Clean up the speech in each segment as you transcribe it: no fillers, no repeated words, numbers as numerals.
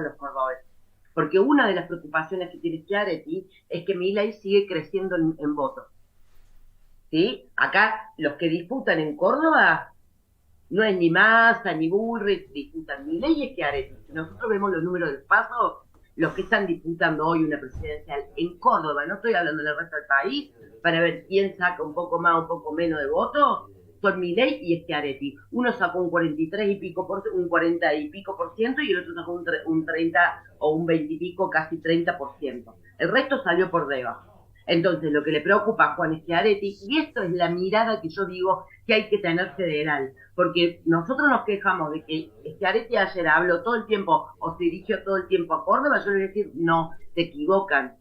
los cordobeses. Porque una de las preocupaciones que tiene Schiaretti es que Milei sigue creciendo en votos. ¿Sí? Acá los que disputan en Córdoba no es ni Massa ni Bullrich, disputan Milei y Schiaretti. Si nosotros vemos los números del paso, los que están disputando hoy una presidencial en Córdoba, no estoy hablando del resto del país, para ver quién saca un poco más, un poco menos de votos, son Milei y Schiaretti. Uno sacó un 43 y pico un 40 y pico por ciento y el otro sacó un 30 o un 20 y pico, casi 30%. El resto salió por debajo. Entonces, lo que le preocupa a Juan Schiaretti, y esto es la mirada que yo digo que hay que tener federal, porque nosotros nos quejamos de que Schiaretti ayer habló todo el tiempo o se dirigió todo el tiempo a Córdoba, yo le voy a decir, no, se equivocan,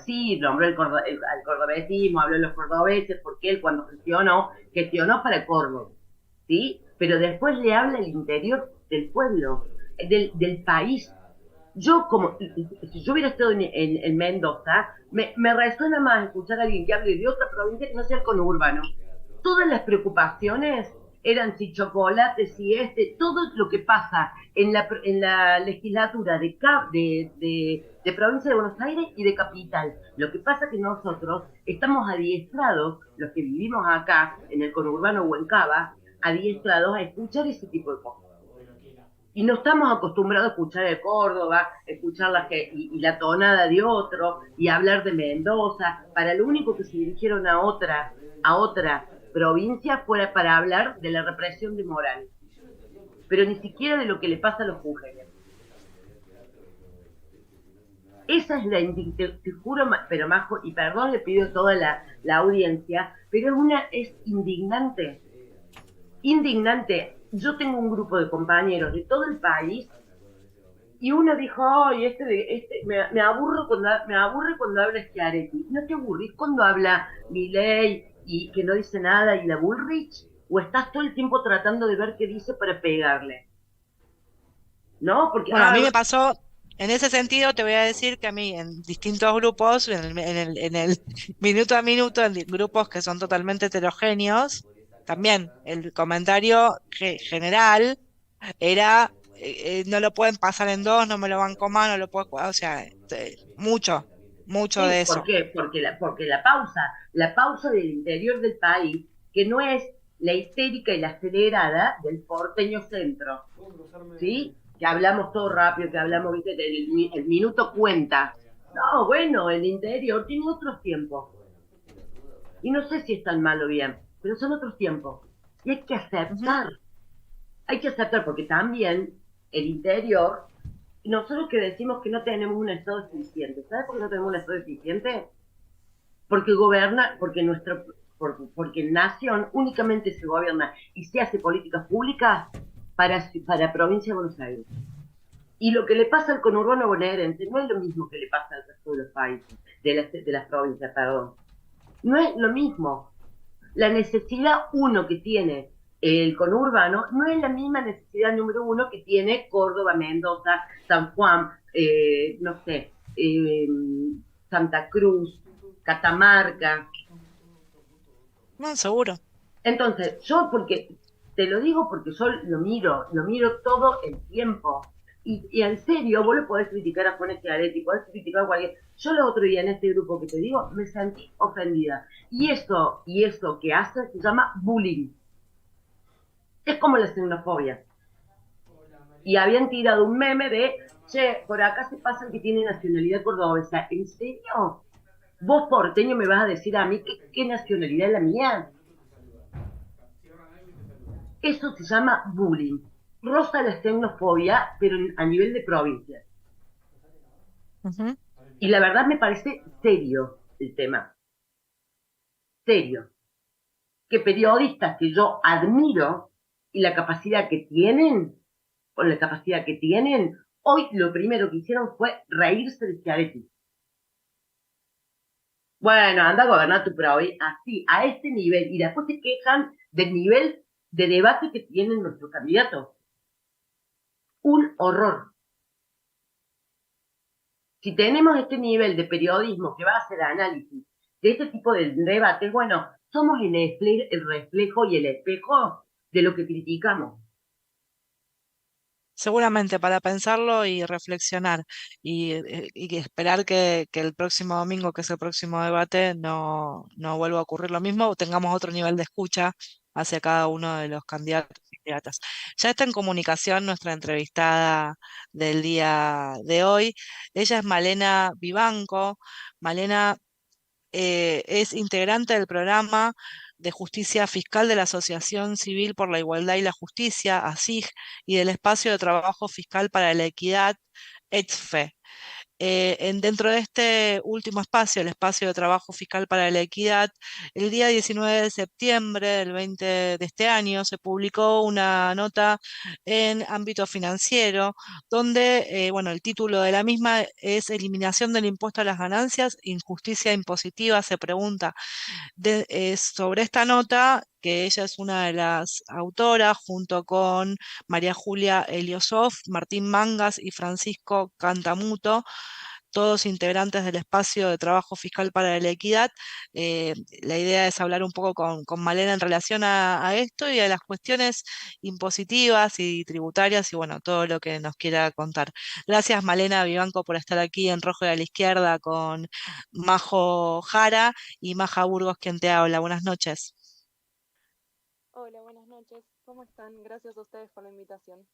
sí, nombró al cordobesismo, habló de los cordobeses, porque él cuando gestionó para Córdoba, ¿sí? Pero después le habla el interior del pueblo, del país. Yo, como, si yo hubiera estado en Mendoza, me resuena más escuchar a alguien que hable de otra provincia que no sea el conurbano. Todas las preocupaciones eran si chocolate, si todo lo que pasa en la legislatura de provincia de Buenos Aires y de capital. Lo que pasa es que nosotros estamos adiestrados, los que vivimos acá, en el conurbano o en Cava, adiestrados a escuchar ese tipo de cosas. Y no estamos acostumbrados a escuchar de Córdoba, escuchar y la tonada de otro, y hablar de Mendoza. Para lo único que se dirigieron a otra provincia fuera para hablar de la represión de Morales, pero ni siquiera de lo que le pasa a los mujeres. Esa es te juro, pero Majo, y perdón, le pido a toda la audiencia, pero es indignante, indignante. Yo tengo un grupo de compañeros de todo el país. Y uno dijo, ay, me aburre cuando habla Schiaretti. ¿No te aburrís cuando habla Milei y que no dice nada y la Bullrich? ¿O estás todo el tiempo tratando de ver qué dice para pegarle? ¿No? Porque, Bueno, a mí me pasó, en ese sentido te voy a decir que a mí en distintos grupos, en el minuto a minuto, grupos que son totalmente heterogéneos, también el comentario general era, no lo pueden pasar en dos, no me lo van a comer, no lo puedo, o sea, mucho, mucho sí, de ¿por eso. qué? Porque la pausa del interior del país, que no es la histérica y la acelerada del porteño centro, ¿sí? Que hablamos todo rápido, que hablamos, viste, el minuto cuenta. No, bueno, el interior tiene otros tiempos. Y no sé si es tan malo o bien, pero son otros tiempos. Y Ujú. hay que aceptar, porque también el interior, nosotros que decimos que no tenemos un Estado eficiente, ¿sabes por qué no tenemos un Estado eficiente? Porque porque nación únicamente se gobierna y se hace políticas públicas para provincia de Buenos Aires. Y lo que le pasa al conurbano bonaerense no es lo mismo que le pasa al resto de los países, de las provincias, perdón. No es lo mismo. La necesidad uno que tiene el conurbano no es la misma necesidad número uno que tiene Córdoba, Mendoza, San Juan, no sé, Santa Cruz, Catamarca. No, seguro. Entonces, porque te lo digo porque yo lo miro todo el tiempo. Y en serio, vos lo podés criticar a Juan Schiaretti, podés criticar a cualquier. Yo el otro día en este grupo que te digo, me sentí ofendida. Y eso que hace se llama bullying. Es como la xenofobia. Y habían tirado un meme de, che, por acá se pasa el que tiene nacionalidad cordobesa. ¿En serio? ¿Vos porteño me vas a decir a mí qué nacionalidad es la mía? Eso se llama bullying. Rosa la xenofobia, pero a nivel de provincia. Ujú. Y la verdad me parece serio el tema. Serio. Que periodistas que yo admiro y la capacidad que tienen, con la capacidad que tienen, hoy lo primero que hicieron fue reírse de Schiaretti. Bueno, anda a gobernar tu provincia, así, a este nivel. Y después se quejan del nivel de debate que tienen nuestros candidatos. Un horror. Si tenemos este nivel de periodismo que va a hacer análisis de este tipo de debate, bueno, somos el reflejo y el espejo de lo que criticamos. Seguramente para pensarlo y reflexionar y esperar que el próximo domingo, que es el próximo debate, no vuelva a ocurrir lo mismo o tengamos otro nivel de escucha hacia cada uno de los candidatos y candidatas. Ya está en comunicación nuestra entrevistada del día de hoy. Ella es Malena Vivanco. Malena es integrante del programa de justicia fiscal de la Asociación Civil por la Igualdad y la Justicia, ASIJ, y del Espacio de Trabajo Fiscal para la Equidad, ETFE. Dentro de este último espacio, el espacio de trabajo fiscal para la equidad, el día 19 de septiembre del 20 de este año se publicó una nota en ámbito financiero donde, bueno, el título de la misma es Eliminación del impuesto a las ganancias, injusticia impositiva, se pregunta sobre esta nota, que ella es una de las autoras, junto con María Julia Eliosoff, Martín Mangas y Francisco Cantamuto, todos integrantes del espacio de trabajo fiscal para la equidad. La idea es hablar un poco con Malena en relación a esto y a las cuestiones impositivas y tributarias y bueno, todo lo que nos quiera contar. Gracias Malena Vivanco por estar aquí en Rojo y a la Izquierda con Majo Jara y Maja Burgos quien te habla. Buenas noches. Hola, buenas noches. ¿Cómo están? Gracias a ustedes por la invitación.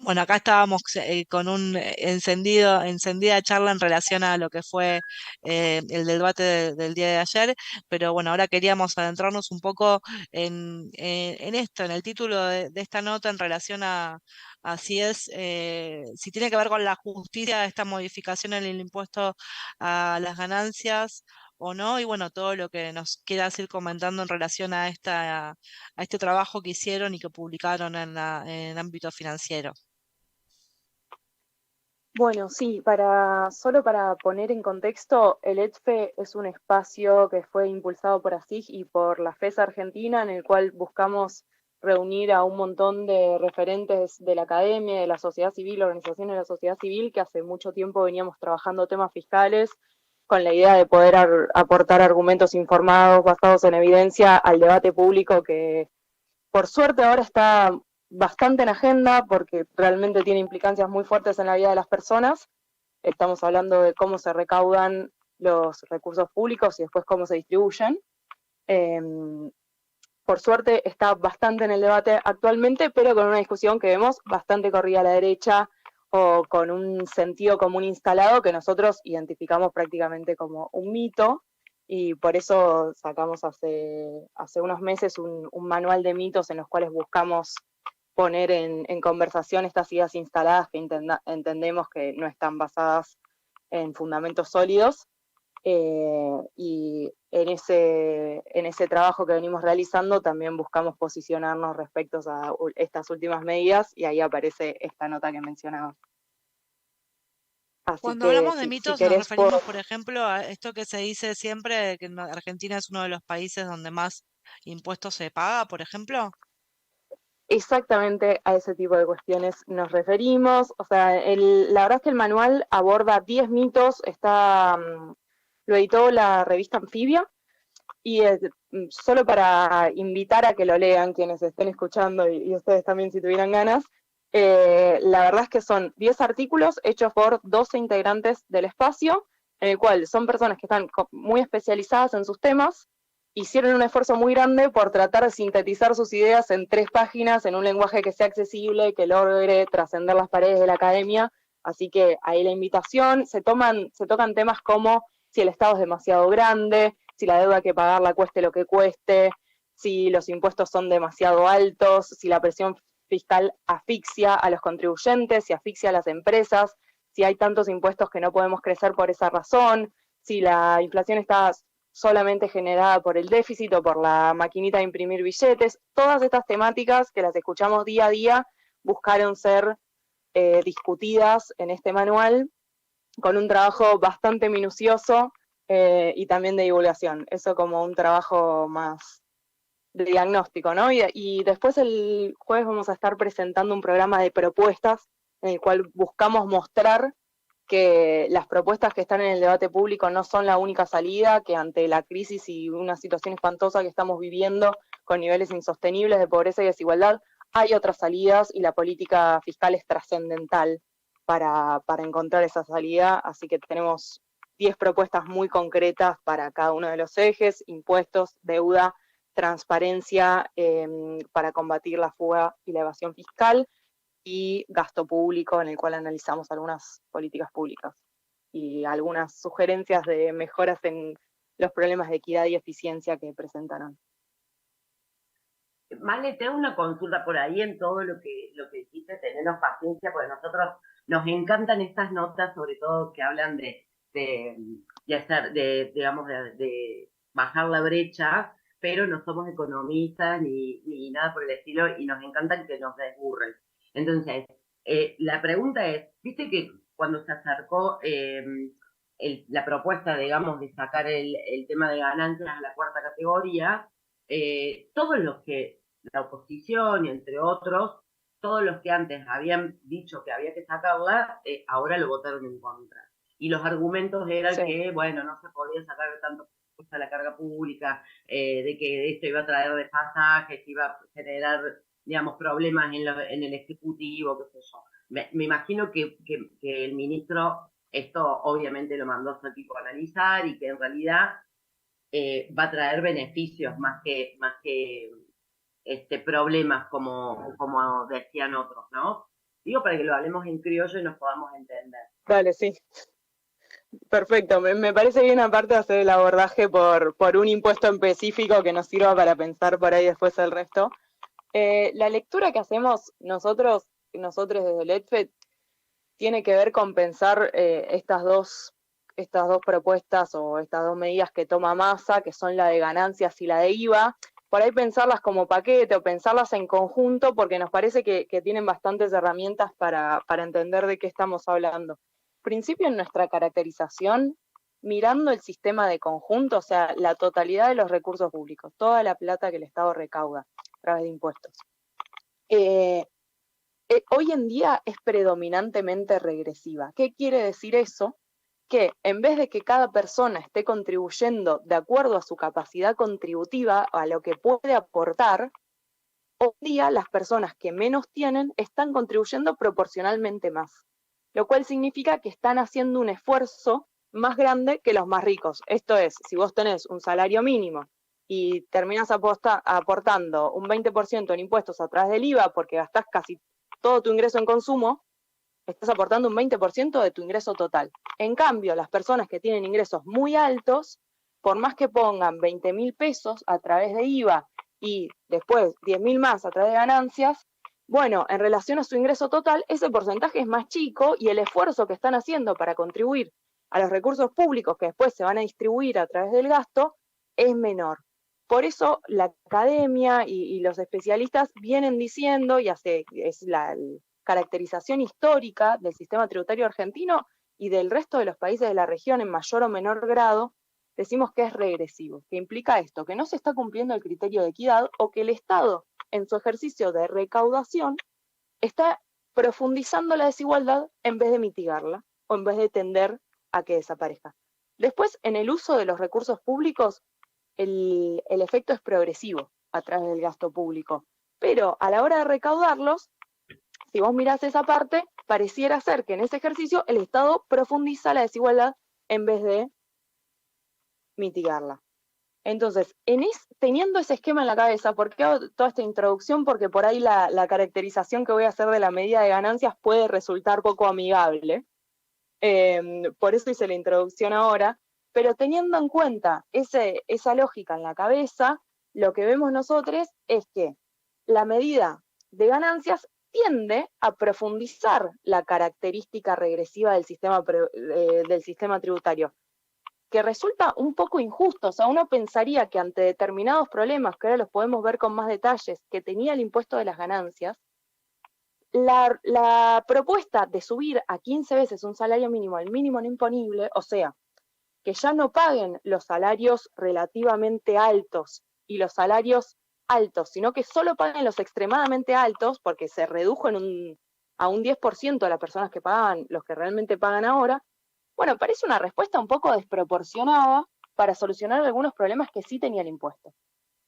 Bueno, acá estábamos con un encendida charla en relación a lo que fue el debate del día de ayer, pero bueno, ahora queríamos adentrarnos un poco en esto, en el título de esta nota en relación a si tiene que ver con la justicia esta modificación en el impuesto a las ganancias o no, y bueno, todo lo que nos quieras ir comentando en relación a este trabajo que hicieron y que publicaron en ámbito financiero. Bueno, sí, solo para poner en contexto, el ETFE es un espacio que fue impulsado por ASIG y por la FES Argentina, en el cual buscamos reunir a un montón de referentes de la academia, de la sociedad civil, organizaciones de la sociedad civil, que hace mucho tiempo veníamos trabajando temas fiscales con la idea de poder aportar argumentos informados, basados en evidencia, al debate público que por suerte ahora está bastante en agenda porque realmente tiene implicancias muy fuertes en la vida de las personas. Estamos hablando de cómo se recaudan los recursos públicos y después cómo se distribuyen. Eh, por suerte está bastante en el debate actualmente, pero con una discusión que vemos bastante corrida a la derecha o con un sentido común instalado que nosotros identificamos prácticamente como un mito, y por eso sacamos hace unos meses un manual de mitos en los cuales buscamos poner en conversación estas ideas instaladas que entendemos que no están basadas en fundamentos sólidos. Y en ese trabajo que venimos realizando también buscamos posicionarnos respecto a estas últimas medidas y ahí aparece esta nota que mencionaba. Así Cuando que hablamos de si mitos nos querés referimos, por ejemplo, a esto que se dice siempre, de que Argentina es uno de los países donde más impuestos se paga, por ejemplo. exactamente a ese tipo de cuestiones nos referimos. O sea, la verdad es que el manual aborda 10 mitos, lo editó la revista Anfibia, y solo para invitar a que lo lean quienes estén escuchando y ustedes también si tuvieran ganas, la verdad es que son 10 artículos hechos por 12 integrantes del espacio, en el cual son personas que están muy especializadas en sus temas, hicieron un esfuerzo muy grande por tratar de sintetizar sus ideas en 3 páginas, en un lenguaje que sea accesible, que logre trascender las paredes de la academia. Así que ahí la invitación, se tocan temas como si el Estado es demasiado grande, si la deuda hay que pagarla cueste lo que cueste, si los impuestos son demasiado altos, si la presión fiscal asfixia a los contribuyentes, si asfixia a las empresas, si hay tantos impuestos que no podemos crecer por esa razón, si la inflación está solamente generada por el déficit o por la maquinita de imprimir billetes. Todas estas temáticas que las escuchamos día a día buscaron ser discutidas en este manual con un trabajo bastante minucioso y también de divulgación. Eso como un trabajo más de diagnóstico, ¿no? Y después el jueves vamos a estar presentando un programa de propuestas en el cual buscamos mostrar que las propuestas que están en el debate público no son la única salida, que ante la crisis y una situación espantosa que estamos viviendo con niveles insostenibles de pobreza y desigualdad, hay otras salidas y la política fiscal es trascendental para encontrar esa salida, así que tenemos 10 propuestas muy concretas para cada uno de los ejes: impuestos, deuda, transparencia para combatir la fuga y la evasión fiscal, y gasto público, en el cual analizamos algunas políticas públicas y algunas sugerencias de mejoras en los problemas de equidad y eficiencia que presentaron. Male, te hago una consulta por ahí en todo lo que dijiste, tenernos paciencia, porque nosotros nos encantan estas notas, sobre todo que hablan de hacer, digamos, de bajar la brecha, pero no somos economistas ni nada por el estilo, y nos encantan que nos desburren. Entonces, la pregunta es, viste que cuando se acercó la propuesta, digamos, de sacar el tema de ganancias a la cuarta categoría, todos los que la oposición y entre otros, todos los que antes habían dicho que había que sacarla, ahora lo votaron en contra. Y los argumentos eran Sí. que, bueno, no se podía sacar tanto a la carga pública, de que esto iba a traer desfasajes, iba a generar, digamos, problemas en el Ejecutivo, qué sé yo. Me imagino que el ministro esto obviamente lo mandó a su equipo a analizar y que en realidad va a traer beneficios más que problemas como decían otros, ¿no? Digo para que lo hablemos en criollo y nos podamos entender. Dale, sí. Perfecto, me parece bien aparte hacer el abordaje por un impuesto en específico que nos sirva para pensar por ahí después el resto. La lectura que hacemos nosotros desde el EDFED tiene que ver con pensar estas dos propuestas o estas dos medidas que toma Massa, que son la de ganancias y la de IVA, por ahí pensarlas como paquete o pensarlas en conjunto, porque nos parece que tienen bastantes herramientas para entender de qué estamos hablando. Principio en nuestra caracterización, mirando el sistema de conjunto, o sea, la totalidad de los recursos públicos, toda la plata que el Estado recauda a través de impuestos. Hoy en día es predominantemente regresiva. ¿Qué quiere decir eso? Que en vez de que cada persona esté contribuyendo de acuerdo a su capacidad contributiva, a lo que puede aportar, hoy día las personas que menos tienen están contribuyendo proporcionalmente más, lo cual significa que están haciendo un esfuerzo más grande que los más ricos. Esto es, si vos tenés un salario mínimo y terminás aportando un 20% en impuestos a través del IVA porque gastás casi todo tu ingreso en consumo, estás aportando un 20% de tu ingreso total. En cambio, las personas que tienen ingresos muy altos, por más que pongan 20.000 pesos a través de IVA y después 10.000 más a través de ganancias, bueno, en relación a su ingreso total, ese porcentaje es más chico y el esfuerzo que están haciendo para contribuir a los recursos públicos que después se van a distribuir a través del gasto es menor. Por eso la academia y los especialistas vienen diciendo, y es la caracterización histórica del sistema tributario argentino y del resto de los países de la región en mayor o menor grado, decimos que es regresivo, que implica esto, que no se está cumpliendo el criterio de equidad o que el Estado, en su ejercicio de recaudación, está profundizando la desigualdad en vez de mitigarla o en vez de tender a que desaparezca. Después, en el uso de los recursos públicos, el efecto es progresivo a través del gasto público, pero a la hora de recaudarlos, si vos mirás esa parte, pareciera ser que en ese ejercicio el Estado profundiza la desigualdad en vez de mitigarla. Entonces, teniendo ese esquema en la cabeza, ¿por qué hago toda esta introducción? Porque por ahí la caracterización que voy a hacer de la medida de ganancias puede resultar poco amigable. Por eso hice la introducción ahora. Pero teniendo en cuenta esa lógica en la cabeza, lo que vemos nosotros es que la medida de ganancias tiende a profundizar la característica regresiva del sistema tributario, que resulta un poco injusto. O sea, uno pensaría que ante determinados problemas, que ahora los podemos ver con más detalles, que tenía el impuesto de las ganancias, la propuesta de subir a 15 veces un salario mínimo al mínimo no imponible, o sea, que ya no paguen los salarios relativamente altos y los salarios altos, sino que solo paguen los extremadamente altos, porque se redujo a un 10% de las personas que pagaban, los que realmente pagan ahora. Bueno, parece una respuesta un poco desproporcionada para solucionar algunos problemas que sí tenía el impuesto.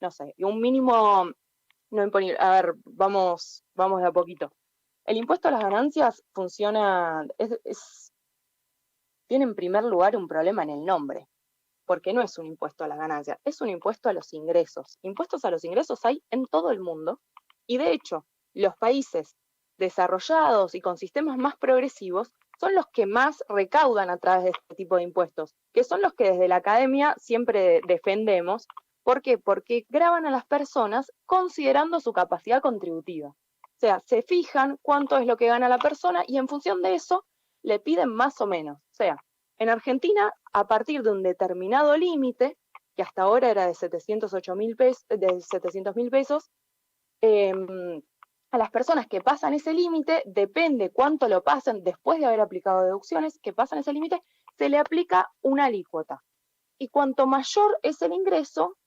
No sé, un mínimo no imponible. A ver, vamos de a poquito. El impuesto a las ganancias funciona, tiene en primer lugar un problema en el nombre, porque no es un impuesto a las ganancias, es un impuesto a los ingresos. Impuestos a los ingresos hay en todo el mundo, y de hecho, los países desarrollados y con sistemas más progresivos son los que más recaudan a través de este tipo de impuestos, que son los que desde la academia siempre defendemos. ¿Por qué? Porque graban a las personas considerando su capacidad contributiva. O sea, se fijan cuánto es lo que gana la persona y en función de eso le piden más o menos. O sea, en Argentina, a partir de un determinado límite, que hasta ahora era de 700.000 pesos, a las personas que pasan ese límite, depende cuánto lo pasan después de haber aplicado deducciones, que pasan ese límite, se le aplica una alícuota. Y cuanto mayor es el ingreso,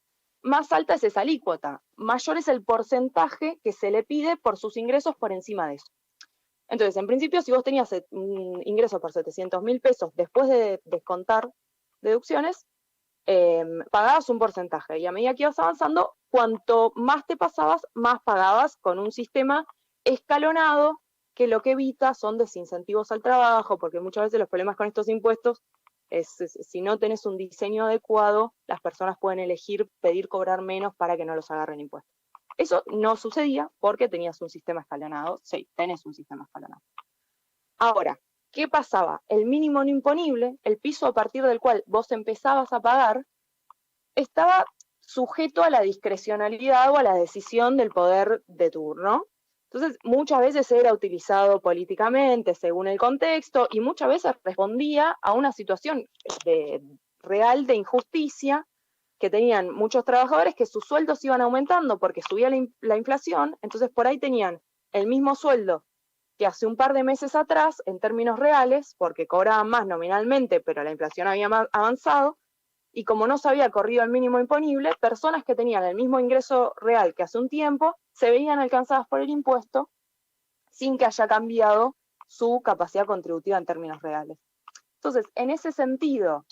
más alta es esa alícuota, mayor es el porcentaje que se le pide por sus ingresos por encima de eso. Entonces, en principio, si vos tenías un ingreso por 700.000 pesos después de descontar deducciones, pagabas un porcentaje y a medida que ibas avanzando, cuanto más te pasabas, más pagabas con un sistema escalonado que lo que evita son desincentivos al trabajo, porque muchas veces los problemas con estos impuestos es si no tenés un diseño adecuado, las personas pueden elegir pedir cobrar menos para que no los agarren impuestos. Eso no sucedía porque tenías un sistema escalonado. Sí, tenés un sistema escalonado. Ahora, ¿qué pasaba? El mínimo no imponible, el piso a partir del cual vos empezabas a pagar, estaba sujeto a la discrecionalidad o a la decisión del poder de turno. Entonces, muchas veces era utilizado políticamente según el contexto y muchas veces respondía a una situación real de injusticia que tenían muchos trabajadores que sus sueldos iban aumentando porque subía la inflación, entonces por ahí tenían el mismo sueldo que hace un par de meses atrás en términos reales, porque cobraban más nominalmente, pero la inflación había avanzado, y como no se había corrido el mínimo imponible, personas que tenían el mismo ingreso real que hace un tiempo se veían alcanzadas por el impuesto sin que haya cambiado su capacidad contributiva en términos reales. Entonces, en ese sentido,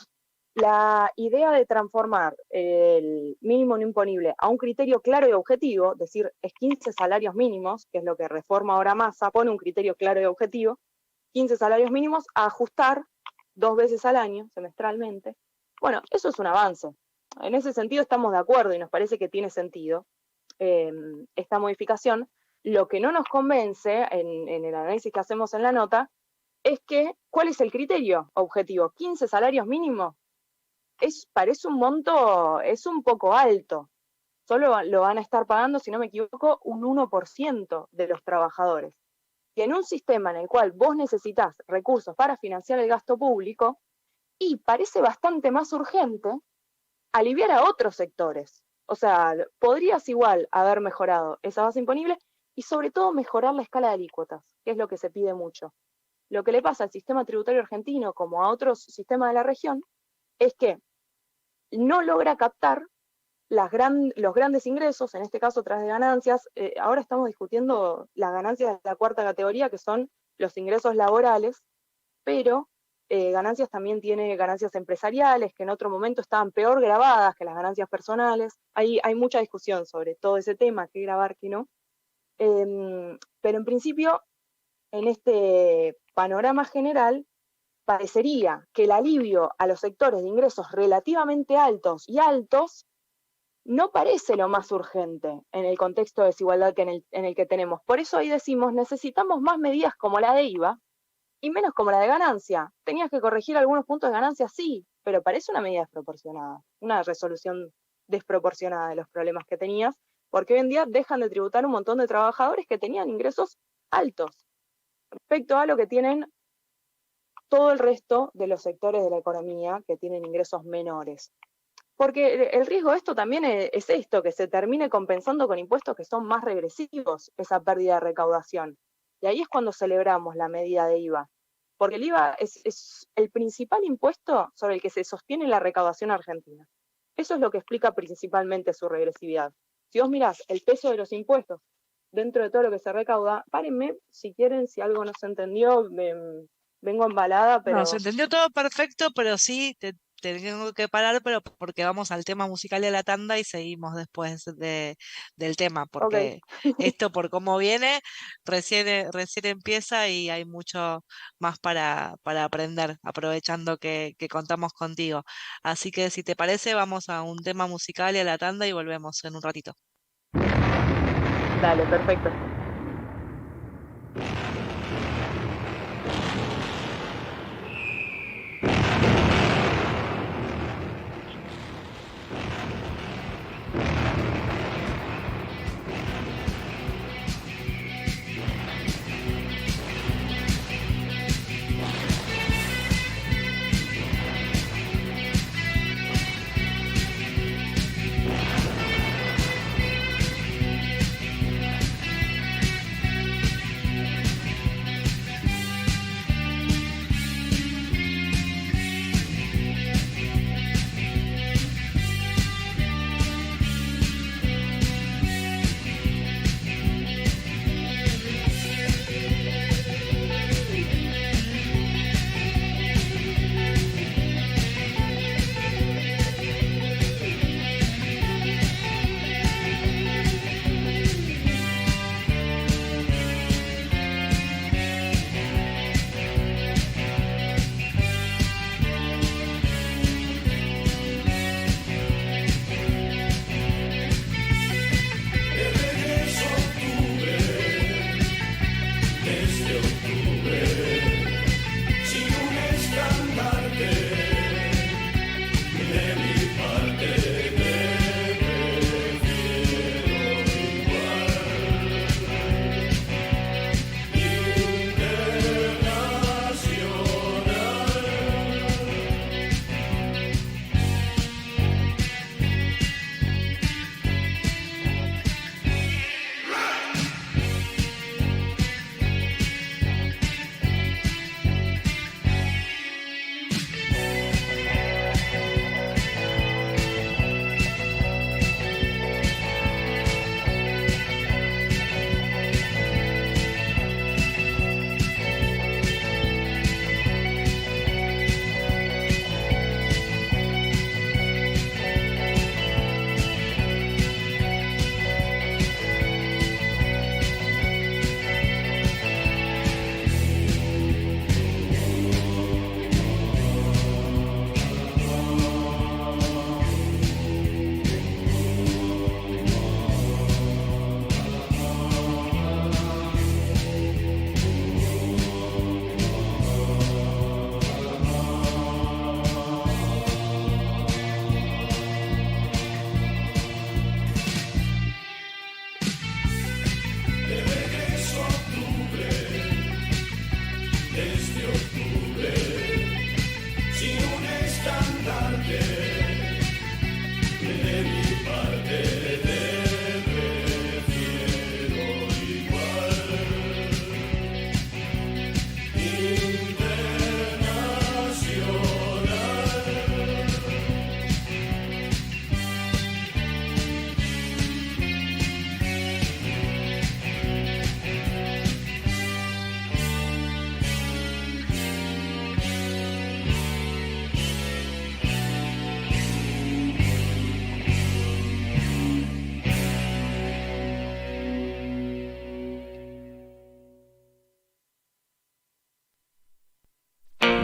la idea de transformar el mínimo no imponible a un criterio claro y objetivo, es decir, es 15 salarios mínimos, que es lo que reforma ahora Massa, pone un criterio claro y objetivo, 15 salarios mínimos a ajustar 2 veces al año, semestralmente. Bueno, eso es un avance. En ese sentido estamos de acuerdo y nos parece que tiene sentido esta modificación. Lo que no nos convence en el análisis que hacemos en la nota es que, ¿cuál es el criterio objetivo? 15 salarios mínimos. Parece un monto, es un poco alto. Solo lo van a estar pagando, si no me equivoco, un 1% de los trabajadores. Y en un sistema en el cual vos necesitas recursos para financiar el gasto público, y parece bastante más urgente aliviar a otros sectores. O sea, podrías igual haber mejorado esa base imponible y sobre todo mejorar la escala de alícuotas, que es lo que se pide mucho. Lo que le pasa al sistema tributario argentino como a otros sistemas de la región es que no logra captar los grandes ingresos, en este caso a través de ganancias. Ahora estamos discutiendo las ganancias de la cuarta categoría, que son los ingresos laborales, pero ganancias también tiene ganancias empresariales, que en otro momento estaban peor grabadas que las ganancias personales. Hay mucha discusión sobre todo ese tema, qué grabar, qué no. Pero en principio, en este panorama general, parecería que el alivio a los sectores de ingresos relativamente altos y altos no parece lo más urgente en el contexto de desigualdad en el que tenemos. Por eso ahí decimos, necesitamos más medidas como la de IVA y menos como la de ganancia. ¿Tenías que corregir algunos puntos de ganancia? Sí, pero parece una medida desproporcionada, una resolución desproporcionada de los problemas que tenías, porque hoy en día dejan de tributar un montón de trabajadores que tenían ingresos altos respecto a lo que tienen todo el resto de los sectores de la economía que tienen ingresos menores. Porque el riesgo de esto también es esto, que se termine compensando con impuestos que son más regresivos esa pérdida de recaudación. Y ahí es cuando celebramos la medida de IVA. Porque el IVA es el principal impuesto sobre el que se sostiene la recaudación argentina. Eso es lo que explica principalmente su regresividad. Si vos mirás el peso de los impuestos dentro de todo lo que se recauda, párenme si quieren, si algo no se entendió, vengo embalada, No, se pero entendió todo perfecto, pero sí tengo que parar, pero porque vamos al tema musical y a la tanda y seguimos después del tema, porque esto por cómo viene, recién empieza y hay mucho más para aprender, aprovechando que contamos contigo. Así que si te parece, vamos a un tema musical y a la tanda y volvemos en un ratito. Dale, perfecto.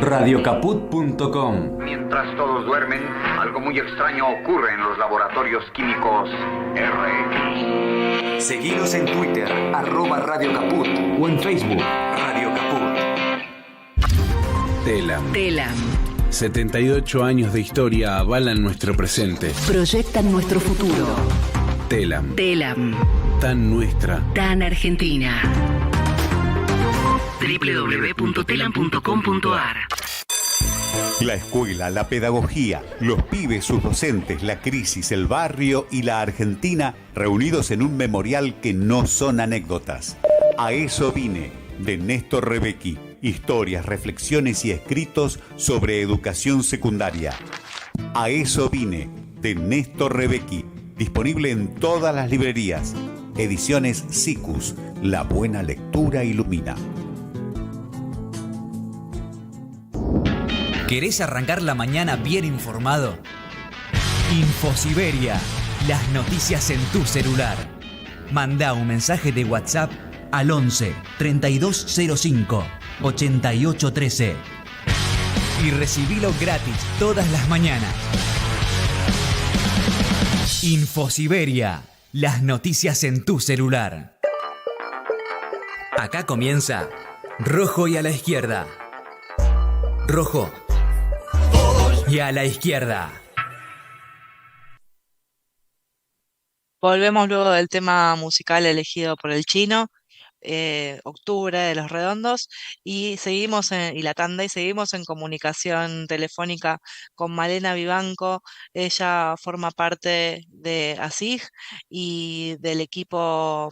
Radiocaput.com. Mientras todos duermen, algo muy extraño ocurre en los laboratorios químicos RX. Seguinos en Twitter, @RadioCaput, o en Facebook, Radio Caput. Telam. 78 años de historia avalan nuestro presente. Proyectan nuestro futuro. Telam. Tan nuestra. Tan argentina. www.telam.com.ar. La escuela, la pedagogía, los pibes, sus docentes, la crisis, el barrio y la Argentina reunidos en un memorial que no son anécdotas. A eso vine, de Néstor Rebecki. Historias, reflexiones y escritos sobre educación secundaria. A eso vine, de Néstor Rebecki. Disponible en todas las librerías. Ediciones Sicus. La buena lectura ilumina. ¿Querés arrancar la mañana bien informado? Infosiberia, las noticias en tu celular. Mandá un mensaje de WhatsApp al 11 3205 8813 y recibilo gratis todas las mañanas. Infosiberia, las noticias en tu celular. Acá comienza Rojo y a la izquierda. Rojo y a la izquierda. Volvemos luego del tema musical elegido por el Chino, Octubre de Los Redondos, y y la tanda, y seguimos en comunicación telefónica con Malena Vivanco. Ella forma parte de ASIG y del equipo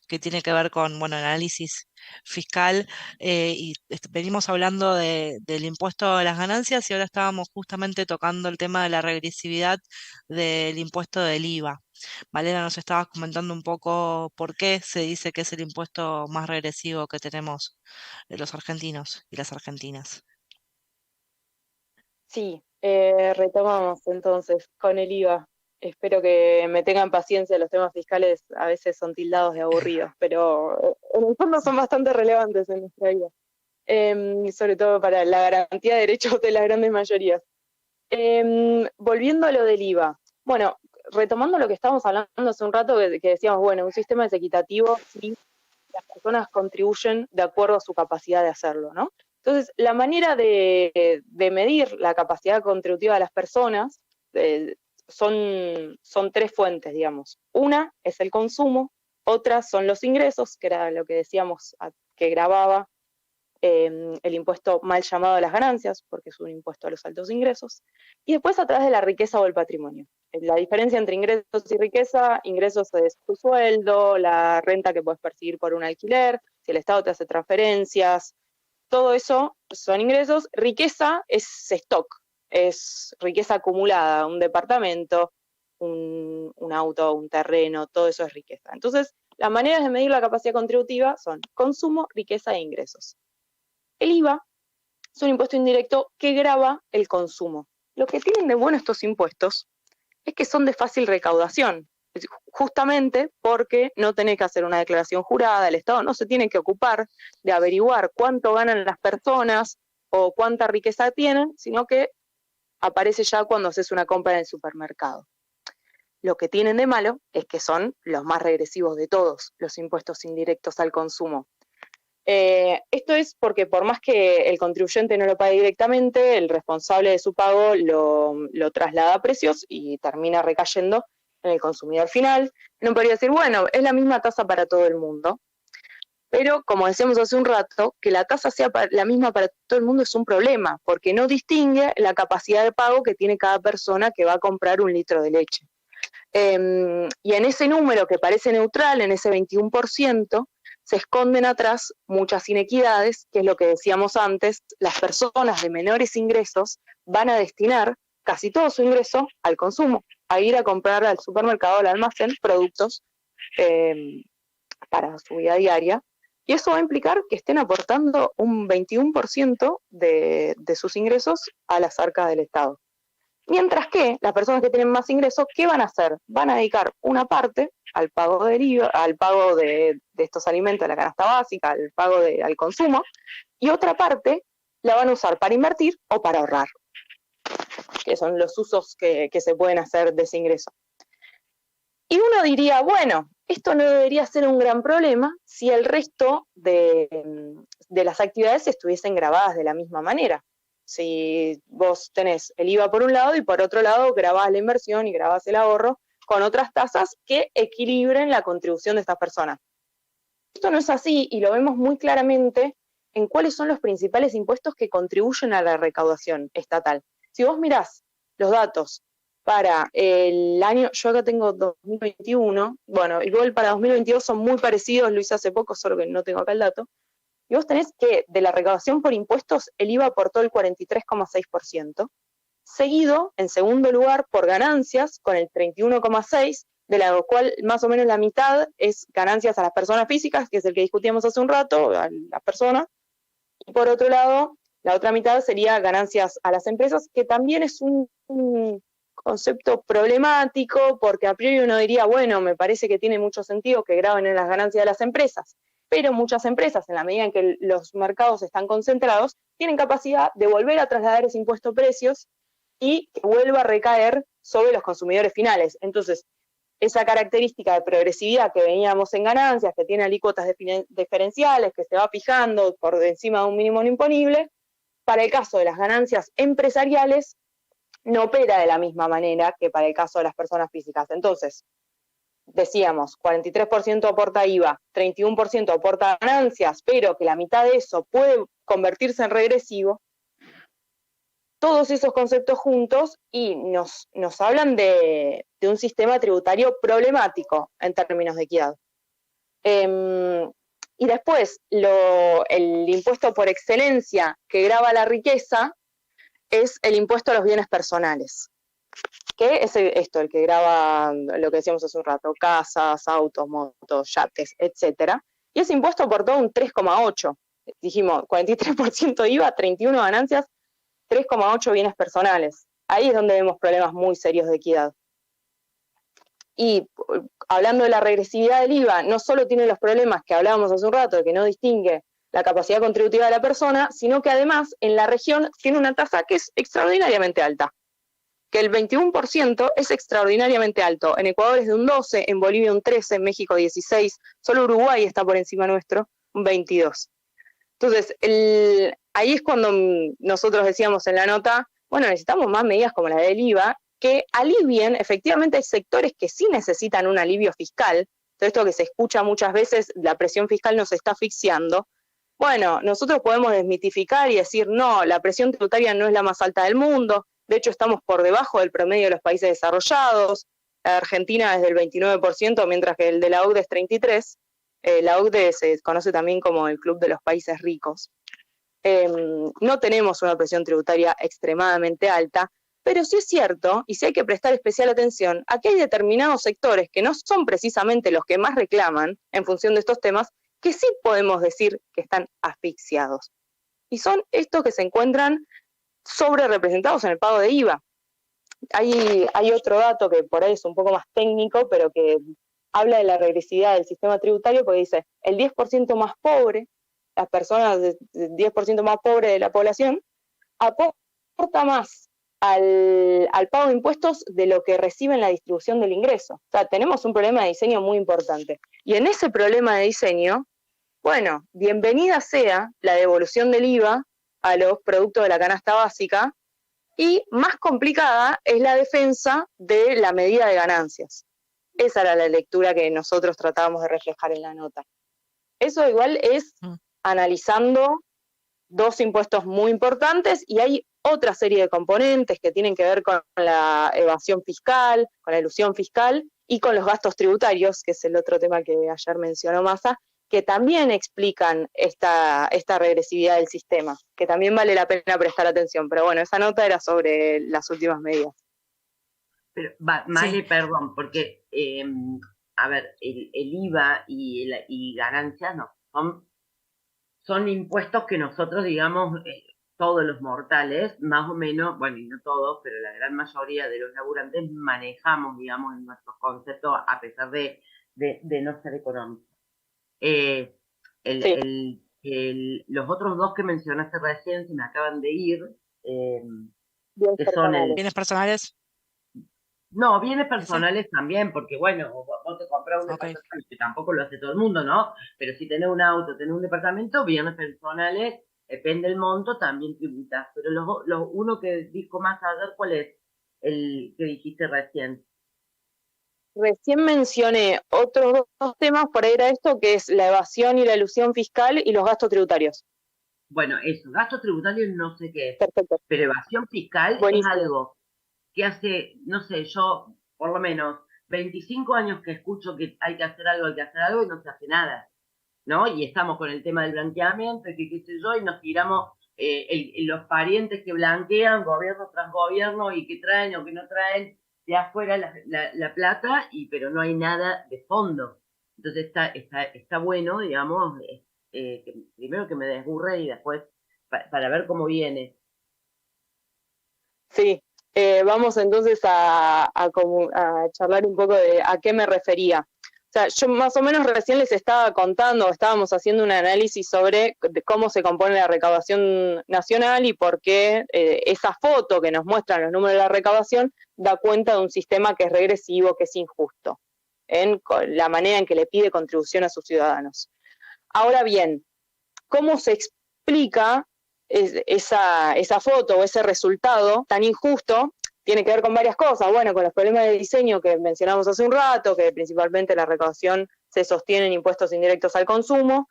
que tiene que ver con, bueno, análisis fiscal, y venimos hablando del impuesto a las ganancias, y ahora estábamos justamente tocando el tema de la regresividad del impuesto del IVA. Malena, nos estabas comentando un poco por qué se dice que es el impuesto más regresivo que tenemos los argentinos y las argentinas. Sí, retomamos entonces con el IVA. Espero que me tengan paciencia, los temas fiscales a veces son tildados de aburridos, pero en el fondo son bastante relevantes en nuestra vida, sobre todo para la garantía de derechos de las grandes mayorías. Volviendo a lo del IVA, bueno, retomando lo que estábamos hablando hace un rato, que decíamos, bueno, un sistema es equitativo si las personas contribuyen de acuerdo a su capacidad de hacerlo, ¿no? Entonces, la manera de medir la capacidad contributiva de las personas son tres fuentes, digamos. Una es el consumo, otra son los ingresos, que era lo que decíamos que gravaba el impuesto mal llamado a las ganancias, porque es un impuesto a los altos ingresos, y después a través de la riqueza o el patrimonio. La diferencia entre ingresos y riqueza: ingresos es tu sueldo, la renta que puedes percibir por un alquiler, si el Estado te hace transferencias, todo eso son ingresos. Riqueza es stock, es riqueza acumulada, un departamento, un auto, un terreno, todo eso es riqueza. Entonces, las maneras de medir la capacidad contributiva son consumo, riqueza e ingresos. El IVA es un impuesto indirecto que grava el consumo. Lo que tienen de bueno estos impuestos es que son de fácil recaudación, justamente porque no tenés que hacer una declaración jurada, el Estado no se tiene que ocupar de averiguar cuánto ganan las personas o cuánta riqueza tienen, sino que aparece ya cuando haces una compra en el supermercado. Lo que tienen de malo es que son los más regresivos de todos los impuestos indirectos al consumo. Esto es porque por más que el contribuyente no lo pague directamente, el responsable de su pago lo traslada a precios y termina recayendo en el consumidor final. Uno podría decir, bueno, es la misma tasa para todo el mundo, pero como decíamos hace un rato, que la tasa sea la misma para todo el mundo es un problema, porque no distingue la capacidad de pago que tiene cada persona que va a comprar un litro de leche. Y en ese número que parece neutral, en ese 21%, se esconden atrás muchas inequidades, que es lo que decíamos antes: las personas de menores ingresos van a destinar casi todo su ingreso al consumo, a ir a comprar al supermercado, al almacén, productos para su vida diaria, y eso va a implicar que estén aportando un 21% de sus ingresos a las arcas del Estado. Mientras que las personas que tienen más ingresos, ¿qué van a hacer? Van a dedicar una parte al pago del IVA, al pago de estos alimentos, de la canasta básica, al pago al consumo, y otra parte la van a usar para invertir o para ahorrar, que son los usos que se pueden hacer de ese ingreso. Y uno diría, bueno, esto no debería ser un gran problema si el resto de las actividades estuviesen grabadas de la misma manera. Si vos tenés el IVA por un lado y por otro lado grabás la inversión y grabás el ahorro con otras tasas que equilibren la contribución de estas personas. Esto no es así, y lo vemos muy claramente en cuáles son los principales impuestos que contribuyen a la recaudación estatal. Si vos mirás los datos para el año, yo acá tengo 2021, bueno, igual para 2022 son muy parecidos, lo hice hace poco, solo que no tengo acá el dato, y vos tenés que de la recaudación por impuestos el IVA aportó el 43,6%, seguido en segundo lugar por ganancias con el 31,6%, de la cual más o menos la mitad es ganancias a las personas físicas, que es el que discutíamos hace un rato, a las personas, y por otro lado La otra mitad sería ganancias a las empresas, que también es un concepto problemático, porque a priori uno diría, bueno, me parece que tiene mucho sentido que graben en las ganancias de las empresas, pero muchas empresas, en la medida en que los mercados están concentrados, tienen capacidad de volver a trasladar ese impuesto a precios y que vuelva a recaer sobre los consumidores finales. Entonces, esa característica de progresividad que veníamos en ganancias, que tiene alícuotas diferenciales, que se va fijando por encima de un mínimo no imponible, para el caso de las ganancias empresariales no opera de la misma manera que para el caso de las personas físicas. Entonces, decíamos, 43% aporta IVA, 31% aporta ganancias, pero que la mitad de eso puede convertirse en regresivo. Todos esos conceptos juntos y nos hablan de un sistema tributario problemático en términos de equidad. Y después, el impuesto por excelencia que grava la riqueza es el impuesto a los bienes personales, que es el que grava lo que decíamos hace un rato, casas, autos, motos, yates, etcétera. Y ese impuesto aportó un 3,8. Dijimos, 43% IVA, 31 ganancias, 3,8 bienes personales. Ahí es donde vemos problemas muy serios de equidad. Y hablando de la regresividad del IVA, no solo tiene los problemas que hablábamos hace un rato, de que no distingue la capacidad contributiva de la persona, sino que además en la región tiene una tasa que es extraordinariamente alta. Que el 21% es extraordinariamente alto. En Ecuador es de un 12%, en Bolivia un 13%, en México 16%, solo Uruguay está por encima nuestro, un 22%. Entonces, ahí es cuando nosotros decíamos en la nota, bueno, necesitamos más medidas como la del IVA, que alivien, efectivamente hay sectores que sí necesitan un alivio fiscal, todo esto que se escucha muchas veces, la presión fiscal nos está asfixiando. Bueno, nosotros podemos desmitificar y decir, no, la presión tributaria no es la más alta del mundo, de hecho estamos por debajo del promedio de los países desarrollados, la Argentina es del 29%, mientras que el de la OCDE es 33%, la OCDE se conoce también como el Club de los Países Ricos. No tenemos una presión tributaria extremadamente alta, pero sí es cierto, y sí hay que prestar especial atención, a que hay determinados sectores que no son precisamente los que más reclaman en función de estos temas, que sí podemos decir que están asfixiados. Y son estos que se encuentran sobre representados en el pago de IVA. Hay otro dato que por ahí es un poco más técnico, pero que habla de la regresividad del sistema tributario, porque dice, el 10% más pobre, las personas del 10% más pobre de la población, aporta más al pago de impuestos de lo que recibe en la distribución del ingreso. O sea, tenemos un problema de diseño muy importante. Y en ese problema de diseño, bueno, bienvenida sea la devolución del IVA a los productos de la canasta básica, y más complicada es la defensa de la medida de ganancias. Esa era la lectura que nosotros tratábamos de reflejar en la nota. Eso igual es analizando dos impuestos muy importantes, y hay otra serie de componentes que tienen que ver con la evasión fiscal, con la elusión fiscal y con los gastos tributarios, que es el otro tema que ayer mencionó Massa, que también explican esta regresividad del sistema, que también vale la pena prestar atención. Pero bueno, esa nota era sobre las últimas medidas. Pero, Male, perdón, porque, a ver, el IVA y ganancias no, son impuestos que nosotros, digamos, todos los mortales, más o menos, bueno, y no todos, pero la gran mayoría de los laburantes manejamos, digamos, en nuestros conceptos, a pesar de no ser económicos. Los otros dos que mencionaste recién se me acaban de ir, que son ¿Bienes personales? No, bienes personales también, porque bueno, vos te compras un departamento, que tampoco lo hace todo el mundo, ¿no? Pero si tenés un auto, tenés un departamento, bienes personales, depende del monto, también tributas. Pero uno que dijo más ayer, ¿cuál es el que dijiste recién? Recién mencioné otros dos temas, por ahí era esto, que es la evasión y la elusión fiscal y los gastos tributarios. Bueno, eso, gastos tributarios no sé qué es. Perfecto. Pero evasión fiscal Buenísimo. es algo que hace, no sé, yo por lo menos 25 años que escucho que hay que hacer algo y no se hace nada, ¿no? Y estamos con el tema del blanqueamiento, que qué sé yo, y nos tiramos los parientes que blanquean, gobierno tras gobierno, y que traen o que no traen de afuera la plata, pero no hay nada de fondo. Entonces está bueno, digamos, primero que me desburre y después para ver cómo viene. Sí, vamos entonces a charlar un poco de a qué me refería. O sea, yo más o menos recién les estaba contando, estábamos haciendo un análisis sobre cómo se compone la recaudación nacional y por qué esa foto que nos muestran los números de la recaudación da cuenta de un sistema que es regresivo, que es injusto, en la manera en que le pide contribución a sus ciudadanos. Ahora bien, ¿cómo se explica esa foto o ese resultado tan injusto? Tiene que ver con varias cosas, bueno, con los problemas de diseño que mencionamos hace un rato, que principalmente la recaudación se sostiene en impuestos indirectos al consumo,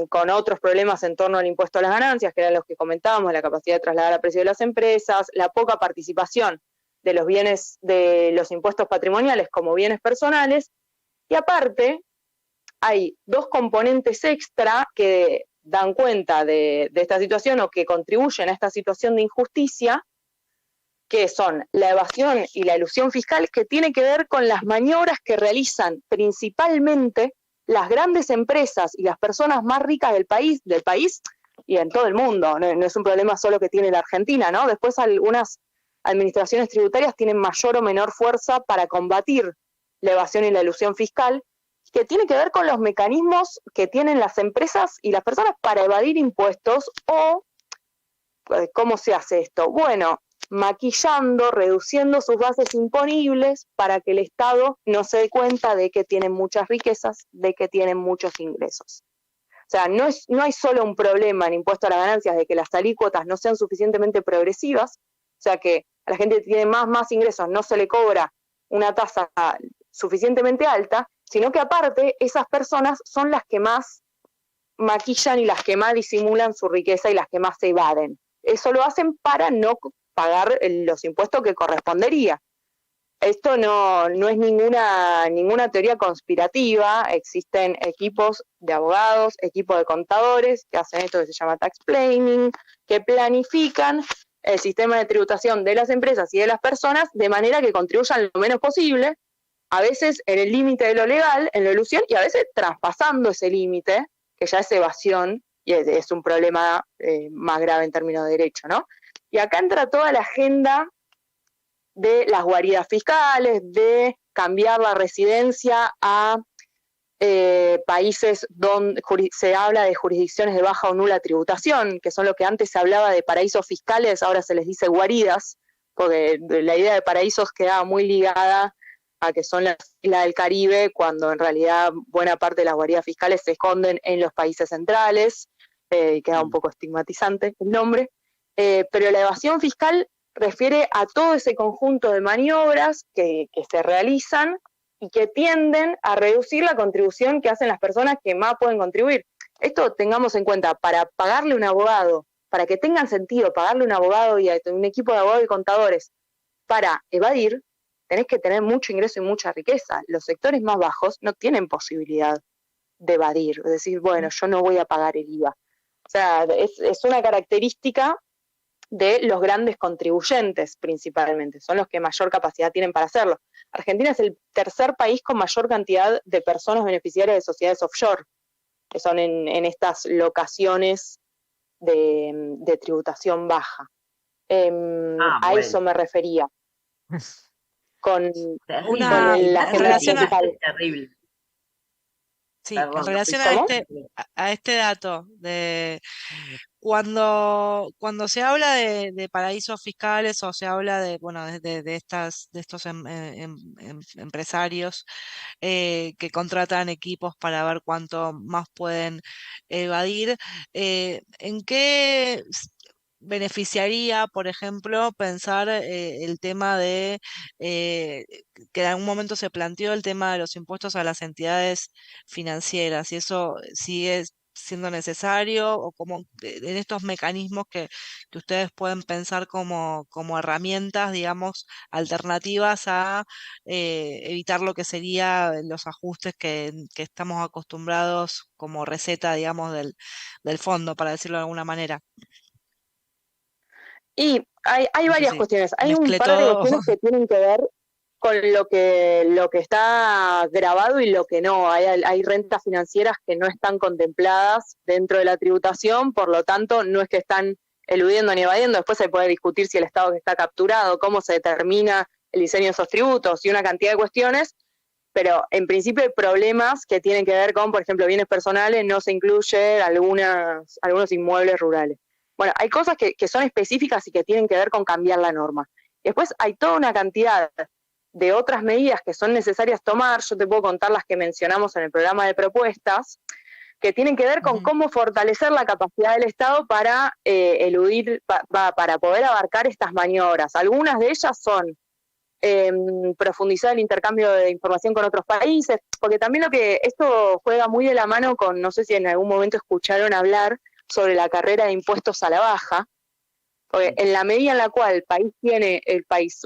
con otros problemas en torno al impuesto a las ganancias, que eran los que comentábamos, la capacidad de trasladar a precio de las empresas, la poca participación de los bienes, de los impuestos patrimoniales como bienes personales, y aparte hay dos componentes extra que dan cuenta de esta situación o que contribuyen a esta situación de injusticia, que son la evasión y la elusión fiscal, que tiene que ver con las maniobras que realizan principalmente las grandes empresas y las personas más ricas del país y en todo el mundo. No es un problema solo que tiene la Argentina, ¿no? Después algunas administraciones tributarias tienen mayor o menor fuerza para combatir la evasión y la elusión fiscal, que tiene que ver con los mecanismos que tienen las empresas y las personas para evadir impuestos. O ¿cómo se hace esto? Bueno, maquillando, reduciendo sus bases imponibles para que el Estado no se dé cuenta de que tienen muchas riquezas, de que tienen muchos ingresos. O sea, no hay solo un problema en impuesto a las ganancias de que las alícuotas no sean suficientemente progresivas, o sea que a la gente que tiene más ingresos no se le cobra una tasa suficientemente alta, sino que aparte esas personas son las que más maquillan y las que más disimulan su riqueza y las que más se evaden. Eso lo hacen para no pagar los impuestos que correspondería. Esto no es ninguna teoría conspirativa. Existen equipos de abogados, equipos de contadores que hacen esto que se llama tax planning, que planifican el sistema de tributación de las empresas y de las personas de manera que contribuyan lo menos posible, a veces en el límite de lo legal, en la elusión, y a veces traspasando ese límite, que ya es evasión, y es un problema más grave en términos de derecho, ¿no? Y acá entra toda la agenda de las guaridas fiscales, de cambiar la residencia a países donde se habla de jurisdicciones de baja o nula tributación, que son lo que antes se hablaba de paraísos fiscales, ahora se les dice guaridas, porque la idea de paraísos quedaba muy ligada a que son las islas del Caribe, cuando en realidad buena parte de las guaridas fiscales se esconden en los países centrales, y queda un poco estigmatizante el nombre, pero la evasión fiscal refiere a todo ese conjunto de maniobras que se realizan y que tienden a reducir la contribución que hacen las personas que más pueden contribuir. Esto tengamos en cuenta, para pagarle un abogado, para que tengan sentido pagarle un abogado y a un equipo de abogados y contadores para evadir, tenés que tener mucho ingreso y mucha riqueza. Los sectores más bajos no tienen posibilidad de evadir, es decir, bueno, yo no voy a pagar el IVA. O sea, es una característica de los grandes contribuyentes principalmente, son los que mayor capacidad tienen para hacerlo. Argentina es el tercer país con mayor cantidad de personas beneficiarias de sociedades offshore, que son en estas locaciones de tributación baja. A eso me refería. Con la agenda fiscal. Terrible. Sí, Perdón, en relación a este dato de cuando se habla de paraísos fiscales o se habla de estos empresarios que contratan equipos para ver cuánto más pueden evadir, ¿en qué beneficiaría, por ejemplo, pensar el tema de que en algún momento se planteó el tema de los impuestos a las entidades financieras, y eso sigue siendo necesario, o como en estos mecanismos que ustedes pueden pensar como herramientas, digamos, alternativas a evitar lo que sería los ajustes que estamos acostumbrados como receta, digamos, del fondo, para decirlo de alguna manera? Y hay No sé varias si cuestiones. Hay un mezclé par de todo. cuestiones que tienen que ver con lo que está grabado y lo que no. Hay rentas financieras que no están contempladas dentro de la tributación, por lo tanto no es que están eludiendo ni evadiendo. Después se puede discutir si el Estado que está capturado, cómo se determina el diseño de esos tributos y una cantidad de cuestiones, pero en principio hay problemas que tienen que ver con, por ejemplo, bienes personales, no se incluye algunos inmuebles rurales. Bueno, hay cosas que son específicas y que tienen que ver con cambiar la norma. Después hay toda una cantidad de otras medidas que son necesarias tomar. Yo te puedo contar las que mencionamos en el programa de propuestas, que tienen que ver con cómo fortalecer la capacidad del Estado para para poder abarcar estas maniobras. Algunas de ellas son profundizar el intercambio de información con otros países, porque también esto juega muy de la mano con, no sé si en algún momento escucharon hablar sobre la carrera de impuestos a la baja, porque en la medida en la cual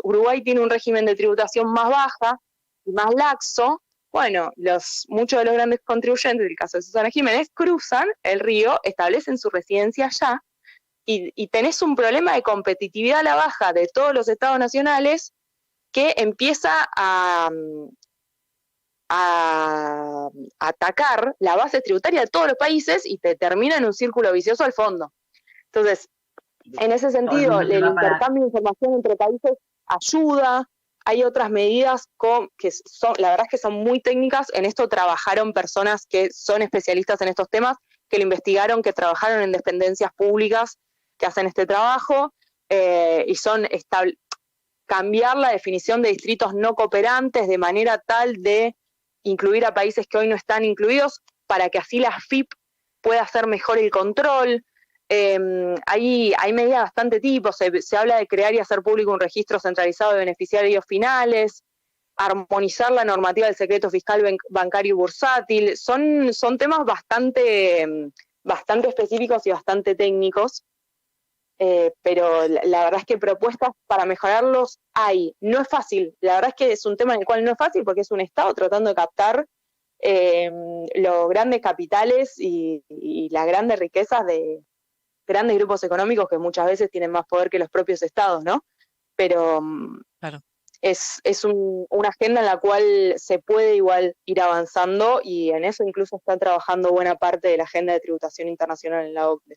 Uruguay tiene un régimen de tributación más baja y más laxo, bueno, muchos de los grandes contribuyentes, del caso de Susana Jiménez, cruzan el río, establecen su residencia allá, y tenés un problema de competitividad a la baja de todos los estados nacionales que empieza a atacar la base tributaria de todos los países y te termina en un círculo vicioso al fondo. Entonces, en ese sentido, el intercambio de información entre países ayuda. Hay otras medidas que son, la verdad es que son muy técnicas. En esto trabajaron personas que son especialistas en estos temas, que lo investigaron, que trabajaron en dependencias públicas que hacen este trabajo, y son cambiar la definición de distritos no cooperantes de manera tal de incluir a países que hoy no están incluidos, para que así la AFIP pueda hacer mejor el control. Hay medidas de bastante tipo. Se habla de crear y hacer público un registro centralizado de beneficiarios finales, armonizar la normativa del secreto fiscal bancario y bursátil. Son temas bastante específicos y bastante técnicos, pero la verdad es que propuestas para mejorarlos hay. No es fácil, la verdad es que es un tema en el cual no es fácil, porque es un Estado tratando de captar los grandes capitales y las grandes riquezas de grandes grupos económicos que muchas veces tienen más poder que los propios estados, ¿no? Pero claro, es una agenda en la cual se puede igual ir avanzando, y en eso incluso está trabajando buena parte de la agenda de tributación internacional en la OCDE.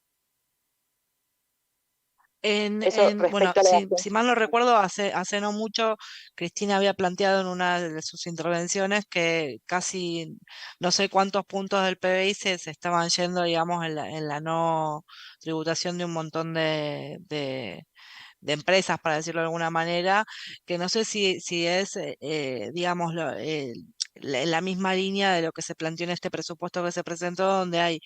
Bueno, si mal no recuerdo, hace no mucho, Cristina había planteado en una de sus intervenciones que casi no sé cuántos puntos del PBI se estaban yendo, digamos, en la no tributación de un montón de empresas, para decirlo de alguna manera, que no sé si es, digamos, la misma línea de lo que se planteó en este presupuesto que se presentó, donde hay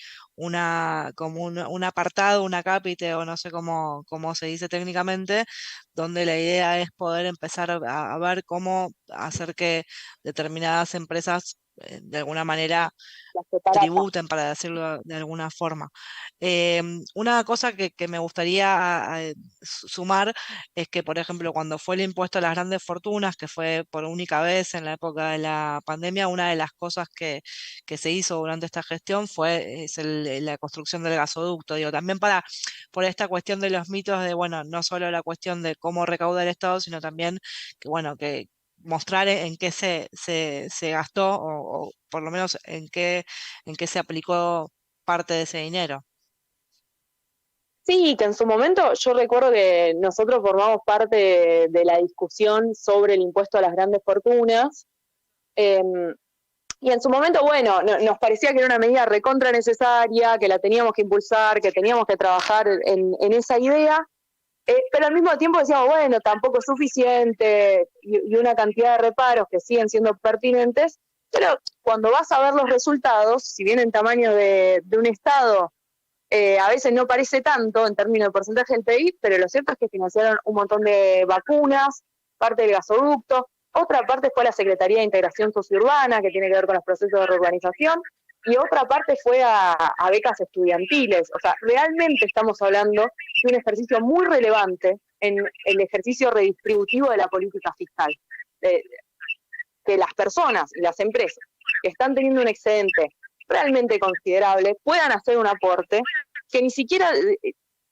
como un apartado, una cápite, o no sé cómo se dice técnicamente, donde la idea es poder empezar a ver cómo hacer que determinadas empresas de alguna manera tributen, para decirlo de alguna forma. Una cosa que me gustaría sumar es que, por ejemplo, cuando fue el impuesto a las grandes fortunas, que fue por única vez en la época de la pandemia, una de las cosas que se hizo durante esta gestión fue la construcción del gasoducto. Digo, también por esta cuestión de los mitos de, bueno, no solo la cuestión de cómo recauda el Estado, sino también que, bueno, que mostrar en qué se gastó, o por lo menos en qué se aplicó parte de ese dinero. Sí, que en su momento yo recuerdo que nosotros formamos parte de la discusión sobre el impuesto a las grandes fortunas, y en su momento, bueno, nos parecía que era una medida recontra necesaria, que la teníamos que impulsar, que teníamos que trabajar en esa idea, pero al mismo tiempo decíamos, bueno, tampoco es suficiente, y una cantidad de reparos que siguen siendo pertinentes, pero cuando vas a ver los resultados, si bien en tamaño de un Estado a veces no parece tanto en términos de porcentaje del PIB, pero lo cierto es que financiaron un montón de vacunas, parte del gasoducto, otra parte fue la Secretaría de Integración Sociourbana, que tiene que ver con los procesos de reurbanización, y otra parte fue a becas estudiantiles. O sea, realmente estamos hablando de un ejercicio muy relevante en el ejercicio redistributivo de la política fiscal. Que las personas y las empresas que están teniendo un excedente realmente considerable puedan hacer un aporte que ni siquiera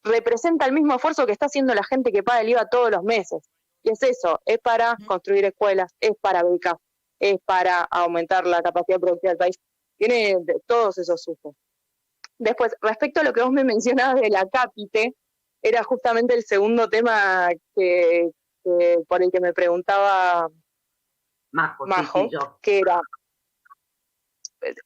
representa el mismo esfuerzo que está haciendo la gente que paga el IVA todos los meses. Y es eso, es para construir escuelas, es para becas, es para aumentar la capacidad productiva del país. Tiene todos esos usos. Después, respecto a lo que vos me mencionabas de la cápite, era justamente el segundo tema que por el que me preguntaba Majo, Majo, sí, yo. que era,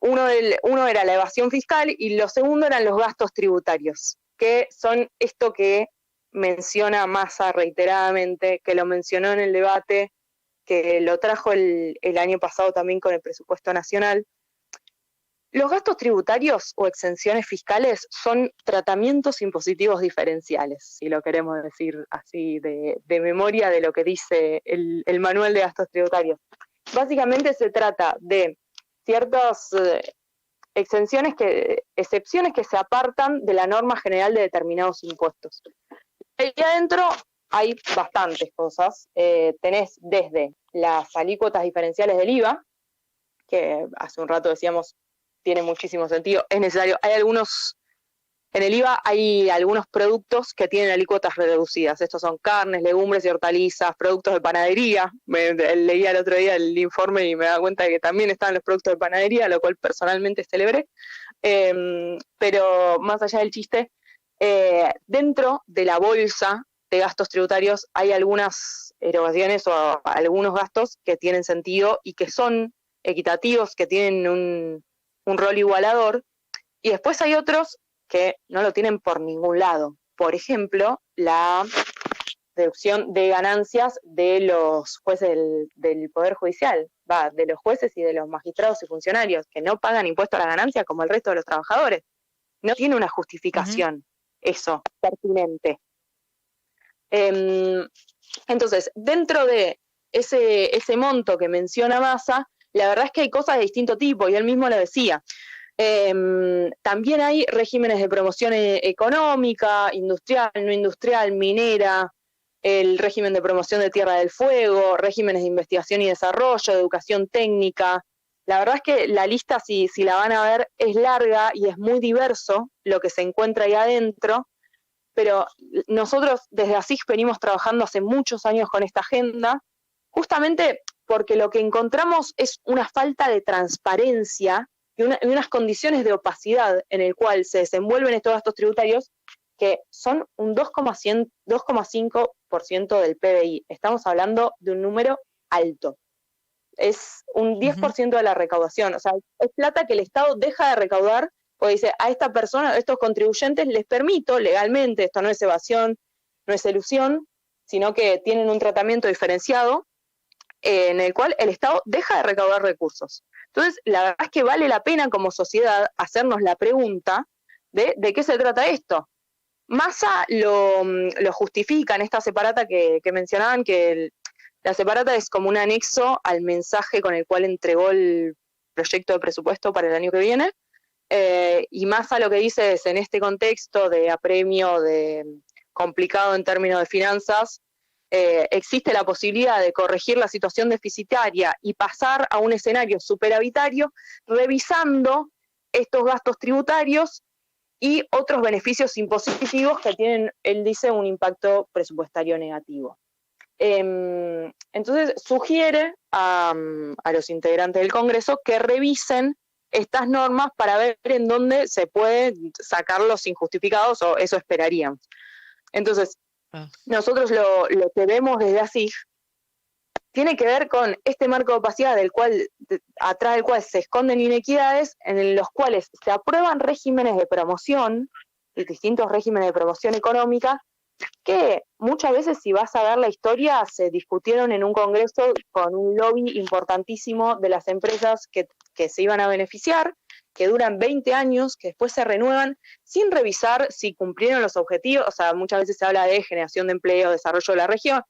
uno era la evasión fiscal y lo segundo eran los gastos tributarios, que son esto que menciona Massa reiteradamente, que lo mencionó en el debate, que lo trajo el año pasado también con el presupuesto nacional. Los gastos tributarios o exenciones fiscales son tratamientos impositivos diferenciales, si lo queremos decir así de memoria de lo que dice el manual de gastos tributarios. Básicamente se trata de ciertas excepciones que se apartan de la norma general de determinados impuestos. Ahí adentro hay bastantes cosas. Tenés desde las alícuotas diferenciales del IVA, que hace un rato decíamos tiene muchísimo sentido, es necesario. En el IVA hay algunos productos que tienen alícuotas reducidas. Estos son carnes, legumbres y hortalizas, productos de panadería. Leía el otro día el informe y me da cuenta de que también están los productos de panadería, lo cual personalmente celebré. Pero más allá del chiste, dentro de la bolsa de gastos tributarios hay algunas erogaciones o algunos gastos que tienen sentido y que son equitativos, que tienen un rol igualador, y después hay otros que no lo tienen por ningún lado. Por ejemplo, la deducción de ganancias de los jueces del Poder Judicial, de los jueces y de los magistrados y funcionarios, que no pagan impuesto a la ganancia como el resto de los trabajadores. No tiene una justificación eso pertinente. Entonces, dentro de ese monto que menciona Massa, la verdad es que hay cosas de distinto tipo, y él mismo lo decía. También hay regímenes de promoción económica, industrial, no industrial, minera, el régimen de promoción de Tierra del Fuego, regímenes de investigación y desarrollo, educación técnica. La verdad es que la lista, si la van a ver, es larga y es muy diverso lo que se encuentra ahí adentro, pero nosotros desde ASIG venimos trabajando hace muchos años con esta agenda, justamente porque lo que encontramos es una falta de transparencia y unas condiciones de opacidad en el cual se desenvuelven estos gastos tributarios que son un 2,5% del PBI. Estamos hablando de un número alto. Es un 10% de la recaudación. O sea, es plata que el Estado deja de recaudar porque dice, a esta persona, a estos contribuyentes les permito legalmente, esto no es evasión, no es elusión, sino que tienen un tratamiento diferenciado en el cual el Estado deja de recaudar recursos. Entonces, la verdad es que vale la pena como sociedad hacernos la pregunta de qué se trata esto. Massa lo justifica en esta separata que mencionaban, que la separata es como un anexo al mensaje con el cual entregó el proyecto de presupuesto para el año que viene, y Massa lo que dice es, en este contexto de apremio, de complicado en términos de finanzas, existe la posibilidad de corregir la situación deficitaria y pasar a un escenario superavitario, revisando estos gastos tributarios y otros beneficios impositivos que tienen, él dice, un impacto presupuestario negativo. Entonces sugiere a los integrantes del Congreso que revisen estas normas para ver en dónde se puede sacar los injustificados, o eso esperaríamos. Entonces, nosotros lo que vemos desde ASIG tiene que ver con este marco de opacidad atrás del cual se esconden inequidades, en los cuales se aprueban regímenes de promoción, y distintos regímenes de promoción económica, que muchas veces, si vas a ver la historia, se discutieron en un congreso con un lobby importantísimo de las empresas que se iban a beneficiar, que duran 20 años, que después se renuevan sin revisar si cumplieron los objetivos. O sea, muchas veces se habla de generación de empleo, desarrollo de la región.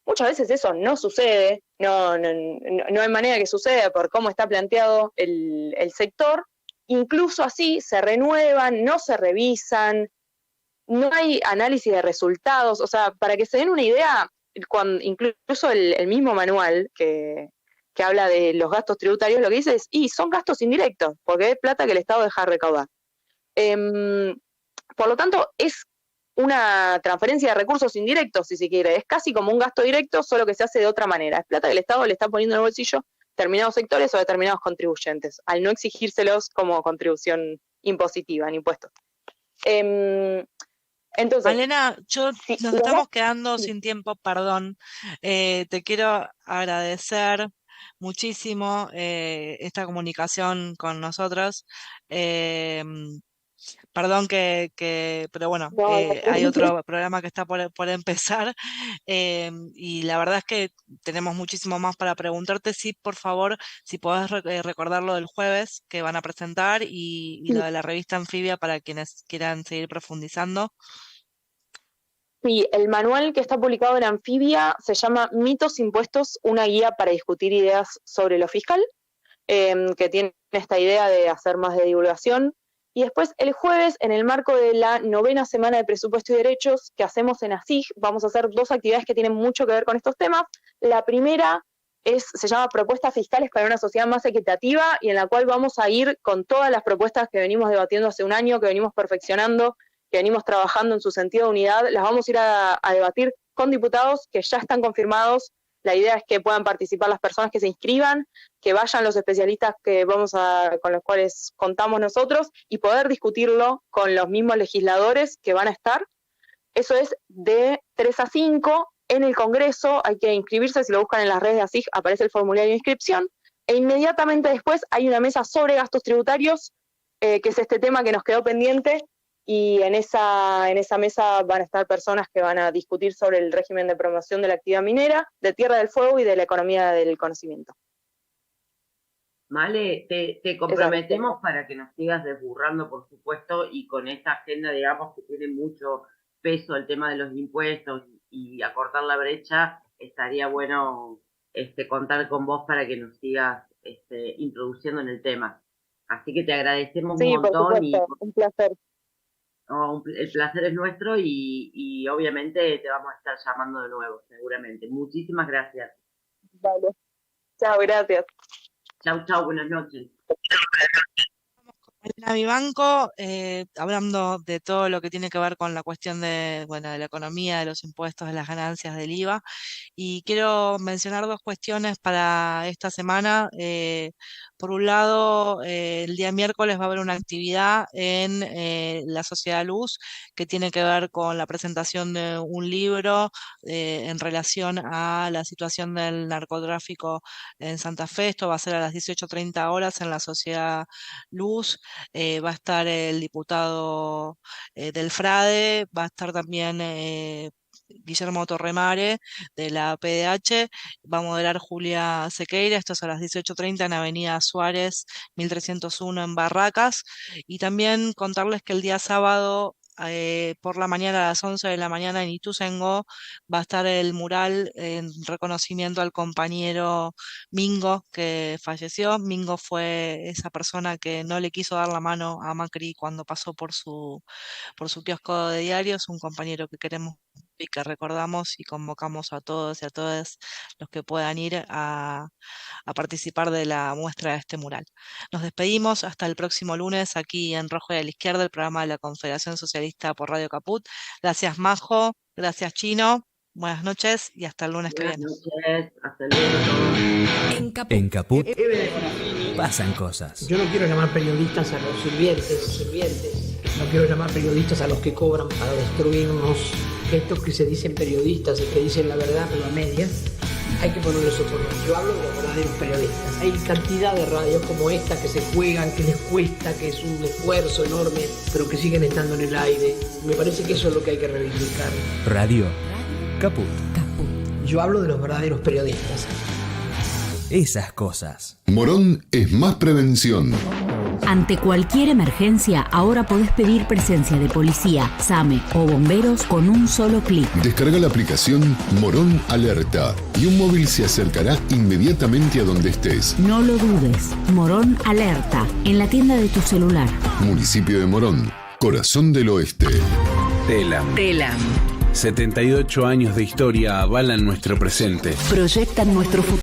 Muchas veces eso no sucede, no hay manera que suceda por cómo está planteado el sector. Incluso así se renuevan, no se revisan, no hay análisis de resultados. O sea, para que se den una idea, incluso el mismo manual que habla de los gastos tributarios, lo que dice es, son gastos indirectos, porque es plata que el Estado deja de recaudar. Por lo tanto, es una transferencia de recursos indirectos, si se quiere. Es casi como un gasto directo, solo que se hace de otra manera. Es plata que el Estado le está poniendo en el bolsillo determinados sectores o determinados contribuyentes, al no exigírselos como contribución impositiva en impuestos. Entonces, Malena, sí, nos estamos quedando sin tiempo, perdón. Te quiero agradecer muchísimo esta comunicación con nosotros. Perdón pero bueno, no, hay otro programa que está por empezar y la verdad es que tenemos muchísimo más para preguntarte. Sí, por favor, si podés recordar lo del jueves que van a presentar y lo de la revista Anfibia para quienes quieran seguir profundizando. Sí, el manual que está publicado en Anfibia se llama Mitos, Impuestos, una guía para discutir ideas sobre lo fiscal, que tiene esta idea de hacer más de divulgación. Y después el jueves, en el marco de la 9ª semana de Presupuesto y Derechos que hacemos en ASIG, vamos a hacer 2 actividades que tienen mucho que ver con estos temas. La primera se llama Propuestas Fiscales para una Sociedad Más Equitativa, y en la cual vamos a ir con todas las propuestas que venimos debatiendo hace un año, que venimos perfeccionando, que venimos trabajando en su sentido de unidad. Las vamos a ir a debatir con diputados que ya están confirmados. La idea es que puedan participar las personas que se inscriban, que vayan los especialistas con los cuales contamos nosotros, y poder discutirlo con los mismos legisladores que van a estar. Eso es de 3 a 5 en el Congreso. Hay que inscribirse, si lo buscan en las redes de ASIG aparece el formulario de inscripción, e inmediatamente después hay una mesa sobre gastos tributarios, que es este tema que nos quedó pendiente, y en esa mesa van a estar personas que van a discutir sobre el régimen de promoción de la actividad minera, de Tierra del Fuego y de la economía del conocimiento. Male, te comprometemos para que nos sigas desburrando, por supuesto, y con esta agenda, digamos, que tiene mucho peso el tema de los impuestos y acortar la brecha. Estaría bueno contar con vos para que nos sigas introduciendo en el tema. Así que te agradecemos un montón. Por supuesto, un placer. El placer es nuestro y obviamente te vamos a estar llamando de nuevo, seguramente. Muchísimas gracias. Vale. Chao, gracias. Chau, buenas noches. Malena Vivanco, hablando de todo lo que tiene que ver con la cuestión de la economía, de los impuestos, de las ganancias, del IVA. Y quiero mencionar 2 cuestiones para esta semana. Por un lado, el día miércoles va a haber una actividad en la Sociedad Luz que tiene que ver con la presentación de un libro en relación a la situación del narcotráfico en Santa Fe. Esto va a ser a las 18:30 horas en la Sociedad Luz. Va a estar el diputado del FRADE, va a estar también Guillermo Torremare de la PDH, va a moderar Julia Sequeira. Esto es a las 18:30 en Avenida Suárez 1301 en Barracas. Y también contarles que el día sábado por la mañana a las 11 de la mañana en Ituzaingó va a estar el mural en reconocimiento al compañero Mingo que falleció. Mingo fue esa persona que no le quiso dar la mano a Macri cuando pasó por su kiosco de diarios, un compañero que queremos y que recordamos, y convocamos a todos y a todas los que puedan ir a participar de la muestra de este mural. Nos despedimos hasta el próximo lunes aquí en Rojo y a la Izquierda, el programa de la Confederación Socialista por Radio Caput. Gracias, Majo, gracias, Chino, buenas noches y hasta el lunes que viene. Buenas noches, hasta luego. En Caput pasan cosas. Yo no quiero llamar periodistas a los sirvientes. No quiero llamar periodistas a los que cobran para destruirnos. Estos que se dicen periodistas y que dicen la verdad pero a medias, hay que ponerles otro nombre. Yo hablo de los verdaderos periodistas. Hay cantidad de radios como esta que se juegan, que les cuesta, que es un esfuerzo enorme, pero que siguen estando en el aire. Me parece que eso es lo que hay que reivindicar. Radio Caput. Yo hablo de los verdaderos periodistas. Esas cosas. Morón es más prevención. Ante cualquier emergencia, ahora podés pedir presencia de policía, SAME o bomberos con un solo clic. Descarga la aplicación Morón Alerta y un móvil se acercará inmediatamente a donde estés. No lo dudes. Morón Alerta, en la tienda de tu celular. Municipio de Morón, corazón del oeste. Telam. 78 años de historia avalan nuestro presente. Proyectan nuestro futuro.